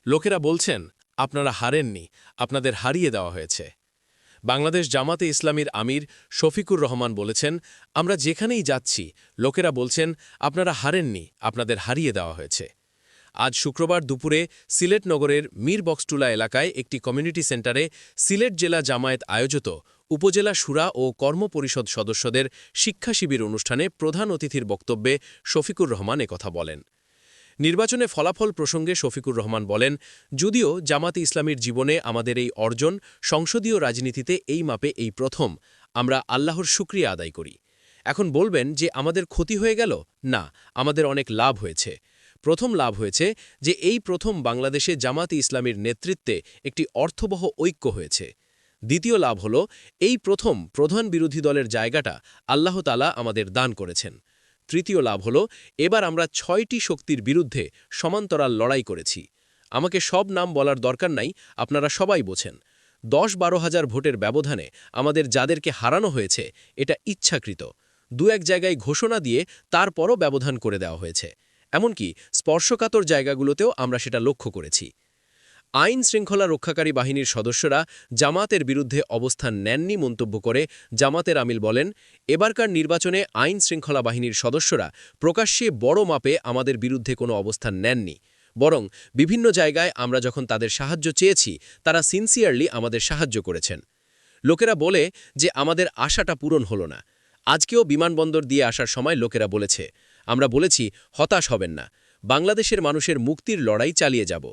লোকেরা বলছেন আপনারা হারেননি, আপনাদের হারিয়ে দেওয়া হয়েছে। বাংলাদেশ জামাতে ইসলামীর আমির শফিকুর রহমান বলেছেন, আমরা যেখানেই যাচ্ছি লোকেরা বলছেন আপনারা হারেননি, আপনাদের হারিয়ে দেওয়া হয়েছে। আজ শুক্রবার দুপুরে সিলেট নগরের মীর বক্সটুলা এলাকায় একটি কমিউনিটি সেন্টারে সিলেট জেলা জামায়াত আয়োজিত উপজেলা শুরা ও কর্মপরিষদ সদস্যদের শিক্ষা শিবির অনুষ্ঠানে প্রধান অতিথির বক্তব্যে শফিকুর রহমান একথা বলেন। নির্বাচনে ফলাফল প্রসঙ্গে শফিকুর রহমান বলেন, যদিও জামাতে ইসলামীর জীবনে আমাদের এই অর্জন সংসদীয় রাজনীতিতে এই মাপে এই প্রথম, আমরা আল্লাহর শুকরিয়া আদায় করি। এখন বলবেন যে আমাদের ক্ষতি হয়ে গেল? না, আমাদের অনেক লাভ হয়েছে। প্রথম লাভ হয়েছে যে এই প্রথম বাংলাদেশে জামাতে ইসলামীর নেতৃত্বে একটি অর্থবহ ঐক্য হয়েছে। দ্বিতীয় লাভ হল এই প্রথম প্রধান বিরোধী দলের জায়গাটা আল্লাহ তাআলা আমাদের দান করেছেন। তৃতীয় লাভ হল এবার আমরা ৬টি শক্তির বিরুদ্ধে সমান্তরাল লড়াই করেছি। আমাকে সব নাম বলার দরকার নাই, আপনারা সবাই বোঝেন। ১০-১২ হাজার ভোটের ব্যবধানে আমাদের যাদেরকে হারানো হয়েছে এটা ইচ্ছাকৃত। দু-এক জায়গায় ঘোষণা দিয়ে তারপরও ব্যবধান করে দেওয়া হয়েছে। এমনকি স্পর্শকাতর জায়গাগুলোতেও আমরা সেটা লক্ষ্য করেছি। আইন শৃঙ্খলা রক্ষাকারী বাহিনীর সদস্যরা জামাতের বিরুদ্ধে অবস্থান নেননি মন্তব্য করে জামাতের আমিল বলেন, এবারকার নির্বাচনে আইন শৃঙ্খলা বাহিনীর সদস্যরা প্রকাশ্যে বড় মাপে আমাদের বিরুদ্ধে কোনো অবস্থান নেননি, বরং বিভিন্ন জায়গায় আমরা যখন তাদের সাহায্য চেয়েছি তারা সিনসিয়ারলি আমাদের সাহায্য করেছেন। লোকেরা বলে যে আমাদের আশাটা পূরণ হলো না। আজকেও বিমানবন্দর দিয়ে আসার সময় লোকেরা বলেছে, আমরা বলেছি হতাশ হবেন না, বাংলাদেশের মানুষের মুক্তির লড়াই চালিয়ে যাব।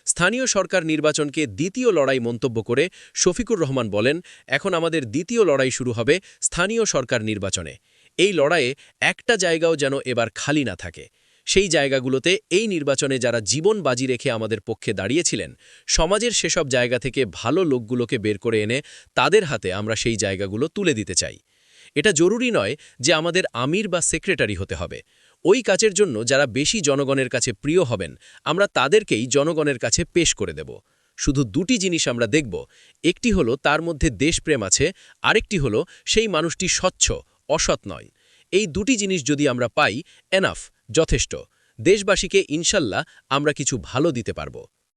স্থানীয় সরকার নির্বাচনকে দ্বিতীয় লড়াই মন্তব্য করে শফিকুর রহমান বলেন, এখন আমাদের দ্বিতীয় লড়াই শুরু হবে স্থানীয় সরকার নির্বাচনে। এই লড়াইয়ে একটা জায়গাও যেন এবার খালি না থাকে। সেই জায়গাগুলোতে এই নির্বাচনে যারা জীবন বাজি রেখে আমাদের পক্ষে দাঁড়িয়েছিলেন, সমাজের সেসব জায়গা থেকে ভালো লোকগুলোকে বের করে এনে তাদের হাতে আমরা সেই জায়গাগুলো তুলে দিতে চাই। এটা জরুরি নয় যে আমাদের আমির বা সেক্রেটারি হতে হবে। ওই কাজের জন্য যারা বেশি জনগণের কাছে প্রিয় হবেন, আমরা তাদেরকেই জনগণের কাছে পেশ করে দেব। শুধু দুটি জিনিস আমরা দেখব, একটি হলো তার মধ্যে দেশপ্রেম আছে, আরেকটি হলো সেই মানুষটি স্বচ্ছ, অসৎ নয়। এই দুটি জিনিস যদি আমরা পাই, এনাফ, যথেষ্ট। দেশবাসীকে ইনশাল্লাহ আমরা কিছু ভালো দিতে পারব।